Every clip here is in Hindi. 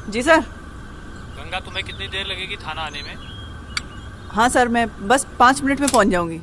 जी सर। गंगा, तुम्हें कितनी देर लगेगी थाना आने में? हाँ सर, मैं बस 5 मिनट में पहुंच जाऊंगी।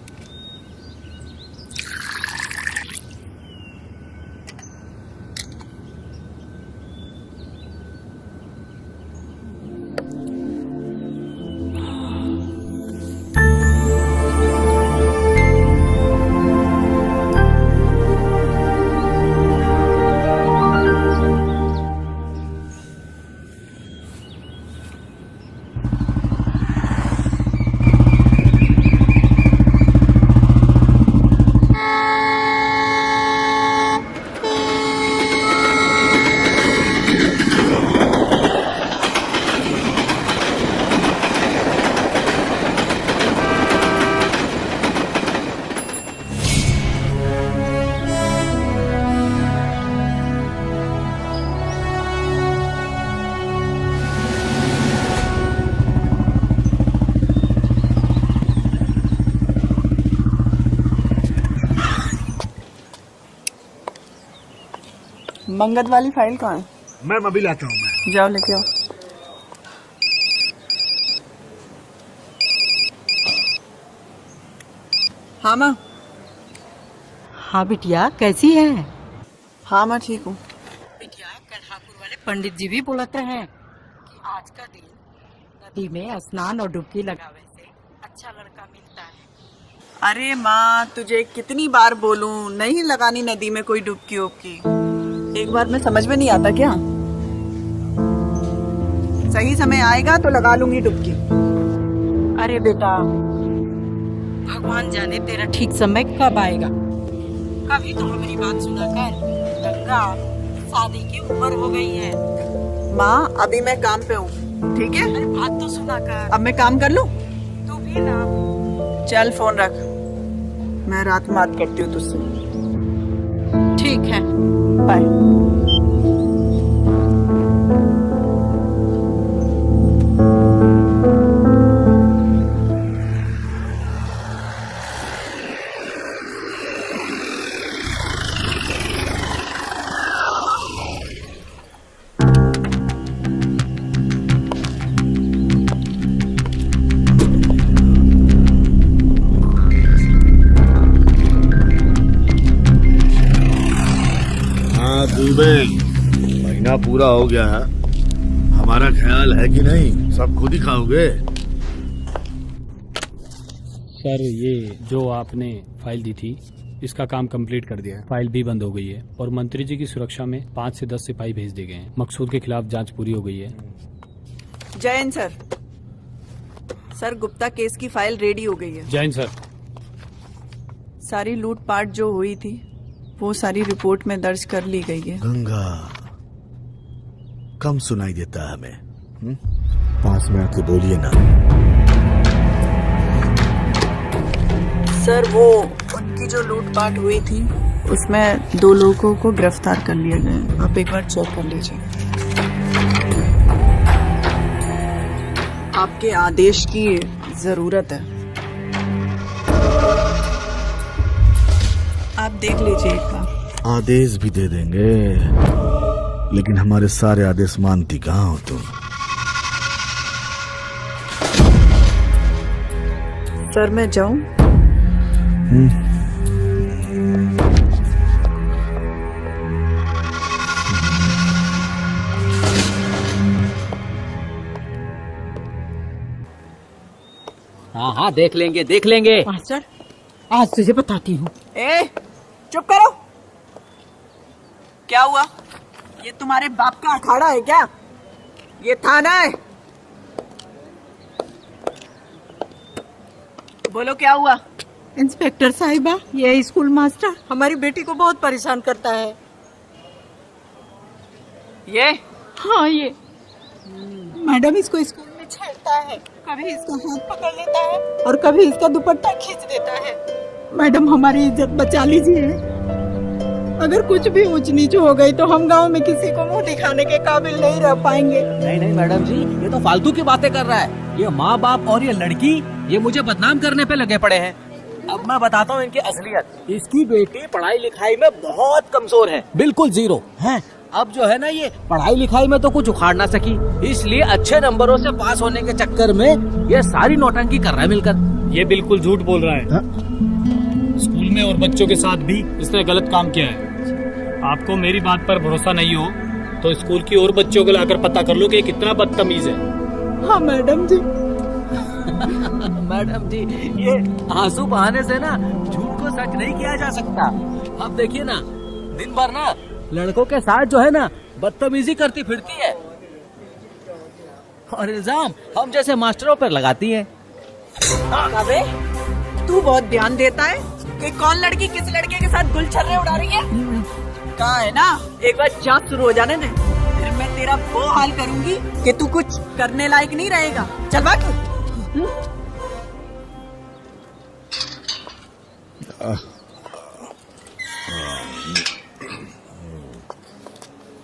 मंगत वाली फाइल कहाँ है? मैं अभी लाता हूँ। मैं जाओ लेके आओ। हाँ माँ। हाँ बिटिया, कैसी है? हाँ माँ ठीक हूँ। बिटिया, कन्हापुर वाले पंडित जी भी बोलते हैं कि आज का दिन नदी में स्नान और डुबकी लगावे से अच्छा लड़का मिलता है। अरे माँ, तुझे कितनी बार बोलूं नहीं लगानी नदी में कोई डुबकी उबकी। एक बार में समझ में नहीं आता क्या? सही समय आएगा तो लगा लूंगी डुबकी। अरे बेटा, भगवान जाने तेरा ठीक समय कब आएगा। कभी तो हमारी बात सुना कर। गंगा, शादी की उम्र हो गई है। माँ अभी मैं काम पे हूँ, ठीक है? अरे बात तो सुना कर। अब मैं काम कर लूँ? तू भी ना। चल फोन रख, मैं रात में बात करती हूँ तुझसे। ठीक है, बाय। दुबे, महीना पूरा हो गया है, हमारा ख्याल है कि नहीं? सब खुद ही खाओगे? सर, ये जो आपने फाइल दी थी इसका काम कंप्लीट कर दिया है। फाइल भी बंद हो गई है और मंत्री जी की सुरक्षा में 5 से 10 सिपाही भेज दिए गए हैं। मकसूद के खिलाफ जांच पूरी हो गई है। जयन सर। सर, गुप्ता केस की फाइल रेडी हो गई है। जैन सर। सारी लूटपाट जो हुई थी वो सारी रिपोर्ट में दर्ज कर ली गई है। गंगा, कम सुनाई देता है हमें। पास में आके बोलिए ना। सर, वो उनकी जो लूटपाट हुई थी उसमें 2 लोगों को गिरफ्तार कर लिया गया है। आप एक बार चेक कर लीजिए। आपके आदेश की जरूरत है, आप देख लीजिए एक बार। आदेश भी दे देंगे, लेकिन हमारे सारे आदेश मानती कहाँ हो तुम? सर, मैं जाऊं? हाँ हाँ, देख लेंगे देख लेंगे। मास्टर, आज तुझे बताती हूँ। ए, चुप करो। क्या हुआ? ये तुम्हारे बाप का अखाड़ा है क्या? ये थाना है। बोलो क्या हुआ? इंस्पेक्टर साहिबा, ये स्कूल मास्टर हमारी बेटी को बहुत परेशान करता है। ये? हाँ, ये मैडम इसको स्कूल में छेड़ता है। कभी इसका हाथ पकड़ लेता है और कभी इसका दुपट्टा खींच देता है। मैडम, हमारी इज्जत बचा लीजिए। अगर कुछ भी ऊंच नीच हो गई तो हम गांव में किसी को मुंह दिखाने के काबिल नहीं रह पाएंगे। नहीं नहीं मैडम जी, ये तो फालतू की बातें कर रहा है। ये माँ बाप और ये लड़की, ये मुझे बदनाम करने पे लगे पड़े हैं। अब मैं बताता हूँ इनकी असलियत। इसकी बेटी पढ़ाई लिखाई में बहुत कमजोर है, बिल्कुल जीरो है। अब जो है ना ये पढ़ाई लिखाई में तो कुछ उखाड़ ना सकी, इसलिए अच्छे नंबरों से पास होने के चक्कर में ये सारी नौटंकी कर रहा है मिलकर। ये बिल्कुल झूठ बोल रहा है। स्कूल में और बच्चों के साथ भी इसने गलत काम किया है। आपको मेरी बात पर भरोसा नहीं हो तो स्कूल की और बच्चों को लाकर पता कर लो कि ये कितना बदतमीज है। हाँ मैडम जी। मैडम जी, ये आंसू बहाने से ना झूठ को सच नहीं किया जा सकता। अब देखिए ना, दिन भर ना लड़कों के साथ जो है ना बदतमीजी करती फिरती है और इल्जाम हम जैसे मास्टरों पर लगाती है। अबे तू बहुत ध्यान देता है कि कौन लड़की किस लड़के के साथ गुलछर्रे उड़ा रही है। कहा है ना, एक बार जांच शुरू हो जाने दे, फिर मैं तेरा वो हाल करूंगी कि तू कुछ करने लायक नहीं रहेगा। चल भाग।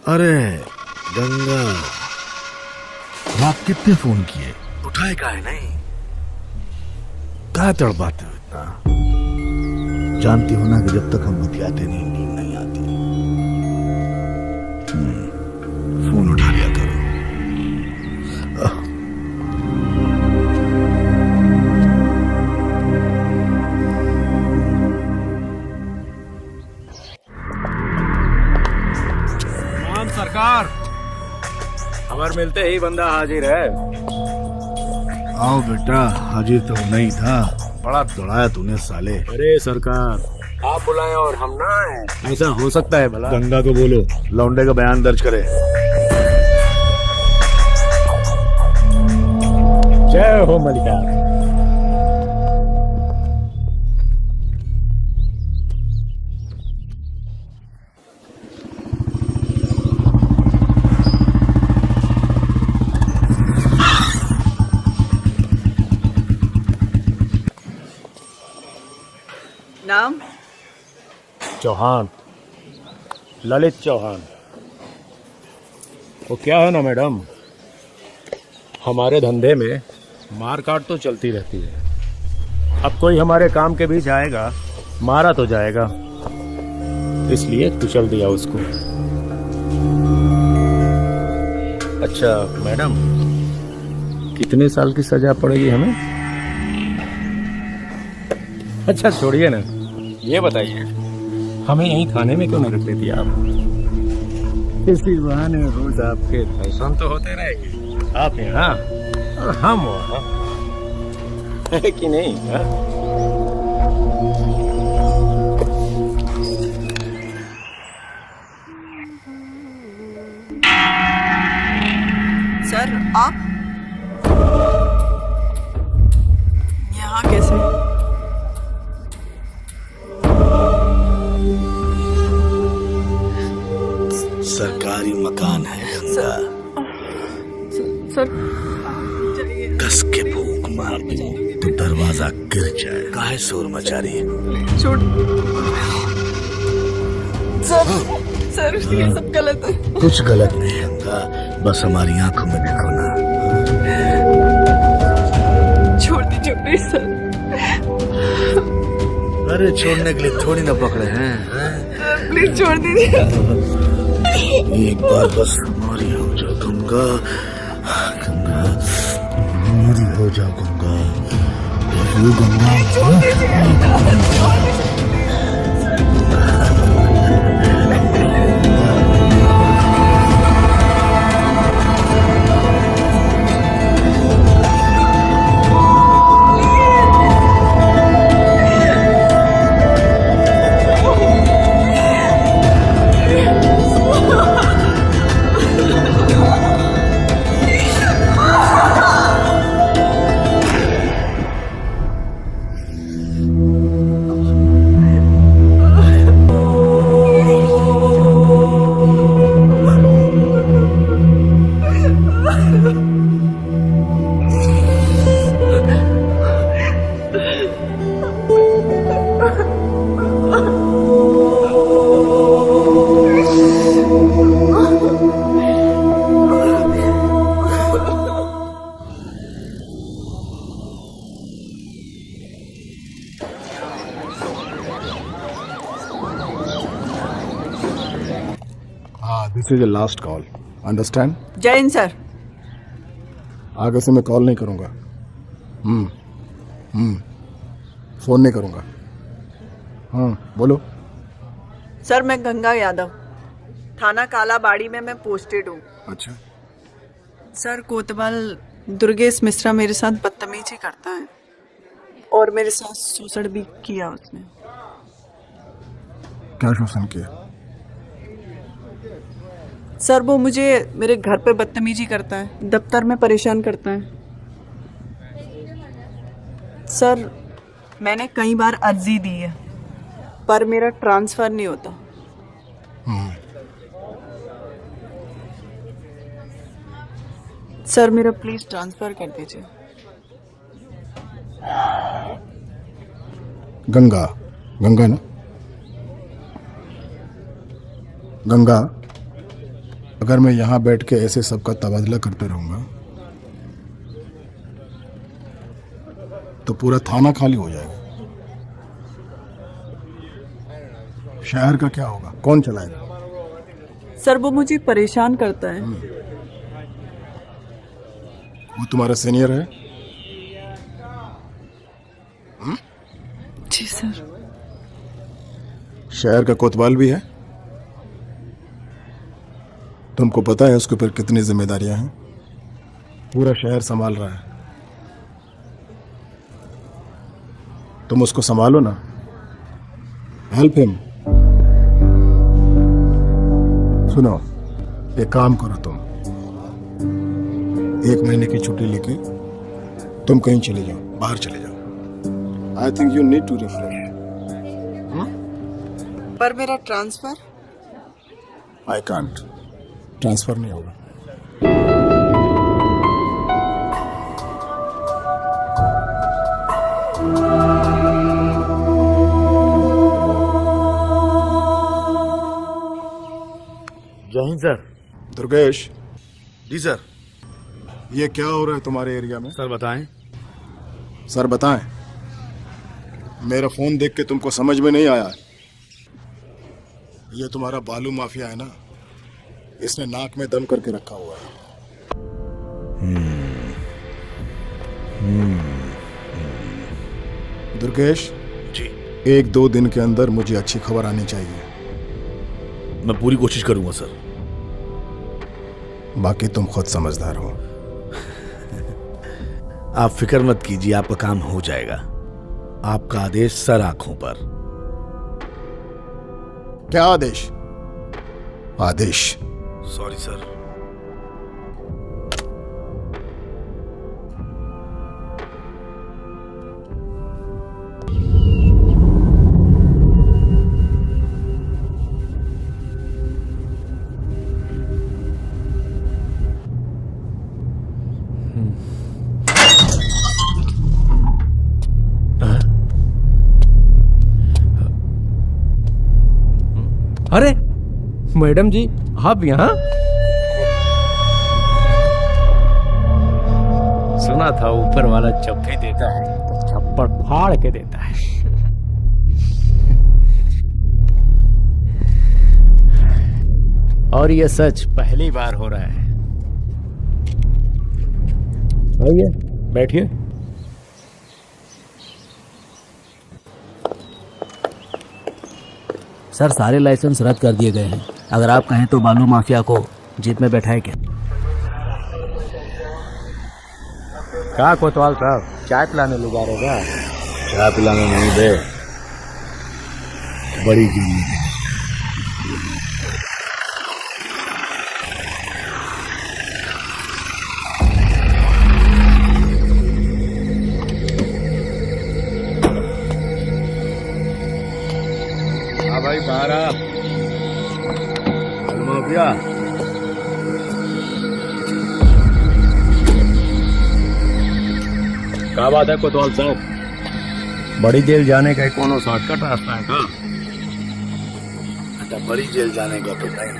अरे गंगा, रात कितने फोन किए, उठाए का है नहीं? क्या तड़पाते हो इतना? जानती हो ना कि जब तक हम बतियाते नहीं नींद नहीं आती। फोन उठा लिया करो। सरकार, खबर मिलते ही बंदा हाजिर है। आओ बेटा, हाजिर तो नहीं था, बड़ा दौड़ाया तूने साले। अरे सरकार, आप बुलाएं और हम ना आए, ऐसा हो सकता है भला? गंगा को बोलो लौंडे का बयान दर्ज करे। जय हो मलिका। नाम? चौहान, ललित चौहान। वो क्या है ना मैडम, हमारे धंधे में मार काट तो चलती रहती है। अब कोई हमारे काम के बीच आएगा, मारा तो जाएगा, इसलिए कुचल दिया उसको। अच्छा मैडम, कितने साल की सजा पड़ेगी हमें? अच्छा छोड़िए ना, ये बताइए हमें यहीं थाने में क्यों न रख देती आप? इसी बहाने रोज आपके दर्शन तो होते रहेंगे। आप यहाँ और हम वहाँ, है कि नहीं? हा? सर आप यहाँ कैसे? सरकारी मकान है गंगा, सर कस के फूंक मार दूं तो दरवाजा गिर जाए। काहे शोर मचा रही है? छोड़ सर, ये सब गलत है। कुछ गलत नहीं है गंगा, बस हमारी आंखों में देखो ना। छोड़ दीजिए प्लीज सर। अरे छोड़ने के लिए थोड़ी ना पकड़े हैं। प्लीज छोड़ दीजिए। एक बार बस हमारी हो जाओ गंगा, गंगा हमारी हो जाओ Ganga, Ganga. This is a last call, understand? जय हिंद सर। आगे से मैं कॉल नहीं करूंगा। फोन नहीं करूंगा। हाँ बोलो। सर मैं गंगा यादव, थाना कालाबाड़ी में मैं पोस्टेड हूँ। अच्छा, सर कोतवाल दुर्गेश मिश्रा मेरे साथ बदतमीजी करता है और मेरे साथ शोषण भी किया उसने। क्या शोषण किया? सर वो मुझे मेरे घर पे बदतमीजी करता है, दफ्तर में परेशान करता है। सर मैंने कई बार अर्जी दी है पर मेरा ट्रांसफ़र नहीं होता। सर मेरा प्लीज़ ट्रांसफ़र कर दीजिए। गंगा, गंगा ना? गंगा, अगर मैं यहाँ बैठ के ऐसे सबका तबादला करते रहूंगा तो पूरा थाना खाली हो जाएगा। शहर का क्या होगा? कौन चलाएगा? सर वो मुझे परेशान करता है। वो तुम्हारा सीनियर है? जी सर। शहर का कोतवाल भी है? तुमको पता है उसके ऊपर कितनी जिम्मेदारियां हैं? पूरा शहर संभाल रहा है। तुम उसको संभालो ना, हेल्प हिम। सुनो, एक काम करो, तुम 1 महीने की छुट्टी लेके तुम कहीं चले जाओ, बाहर चले जाओ। I think you need to refresh. पर मेरा ट्रांसफ़र? आई कांट, ट्रांसफर नहीं होगा। जय हिंद सर। दुर्गेश, जी सर। ये क्या हो रहा है तुम्हारे एरिया में? सर बताएं। सर बताएं। मेरा फोन देख के तुमको समझ में नहीं आया? ये तुम्हारा बालू माफिया है ना, इसने नाक में दम करके रखा हुआ है। दुर्गेश जी। 1-2 दिन के अंदर मुझे अच्छी खबर आनी चाहिए। मैं पूरी कोशिश करूंगा सर। बाकी तुम खुद समझदार हो। आप फिक्र मत कीजिए, आपका काम हो जाएगा। आपका आदेश सर आंखों पर। क्या आदेश? आदेश? Sorry sir. अरे मैडम जी, आप यहाँ? सुना था ऊपर वाला जब भी देता है तो थप्पड़ फाड़ के देता है। और ये सच पहली बार हो रहा है। आइए बैठिए। सर सारे लाइसेंस रद्द कर दिए गए हैं। अगर आप कहें तो बालू माफिया को जीप में बैठाए क्या? क्या कोतवाल साहब, चाय पिलाने ले जा रहे क्या? चाय पिलाने नहीं दे, बड़ी जिम्मेदारी। भाई बाहर आ। माफिया क्या बात है कोतवाल साहब? बड़ी जेल जाने का कोनो शॉर्टकट रास्ता है क्या? बेटा, बड़ी जेल जाने का तो नहीं,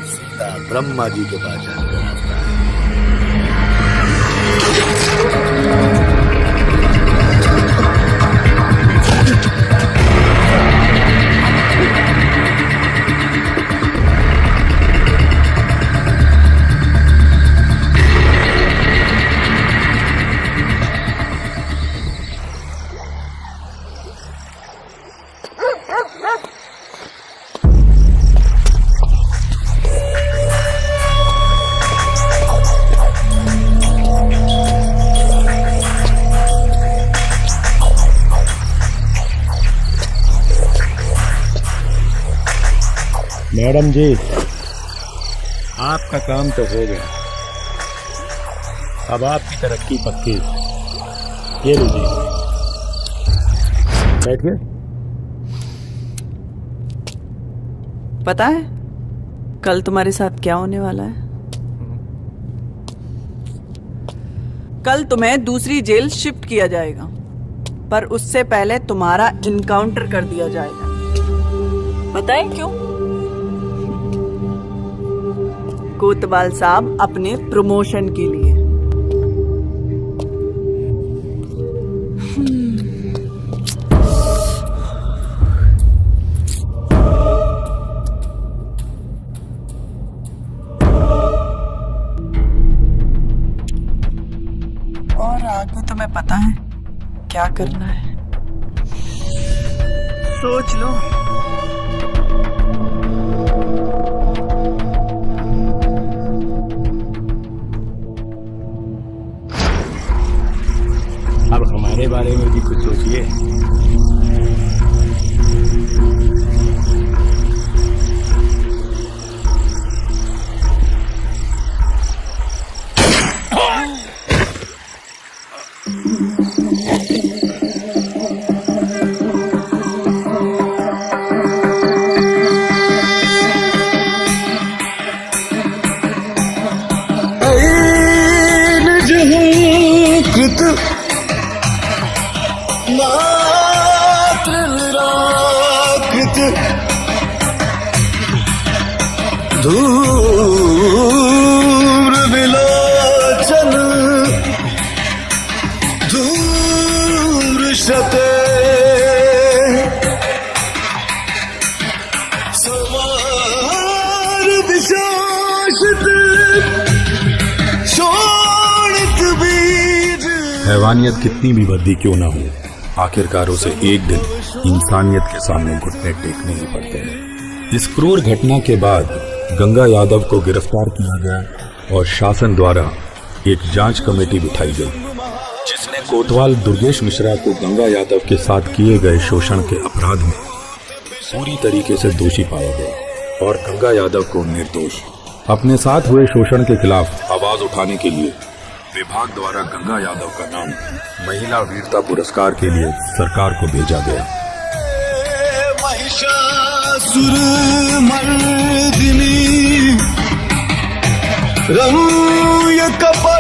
सीधा ब्रह्मा जी के पास जाने का रास्ता है। मैडम जी, आपका काम तो हो गया, अब आपकी तरक्की पक्की। ये लीजिए, बैठिए। पता है कल तुम्हारे साथ क्या होने वाला है? कल तुम्हें दूसरी जेल शिफ्ट किया जाएगा, पर उससे पहले तुम्हारा इनकाउंटर कर दिया जाएगा। बताएं क्यों? कोतवाल साहब अपने प्रमोशन के लिए। और आगे तुम्हें पता है क्या करना है? सोच लो। अब हमारे बारे में भी कुछ सोचिए। दूर विलोचन दूर शते सवार विशासित शोणित बीज। हैवानियत कितनी भी वर्दी क्यों ना हो, आखिरकार उसे एक दिन इंसानियत के सामने घुटने टेकने ही पड़ते हैं। इस क्रूर घटना के बाद गंगा यादव को गिरफ्तार किया गया और शासन द्वारा एक जांच कमेटी बिठाई गई, जिसने कोतवाल दुर्गेश मिश्रा को गंगा यादव के साथ किए गए शोषण के अपराध में पूरी तरीके से दोषी पाया गया और गंगा यादव को निर्दोष। अपने साथ हुए शोषण के खिलाफ आवाज उठाने के लिए विभाग द्वारा गंगा यादव का नाम महिला वीरता पुरस्कार के लिए सरकार को भेजा गया। महिषासुर मर्दिनी रम्य कपट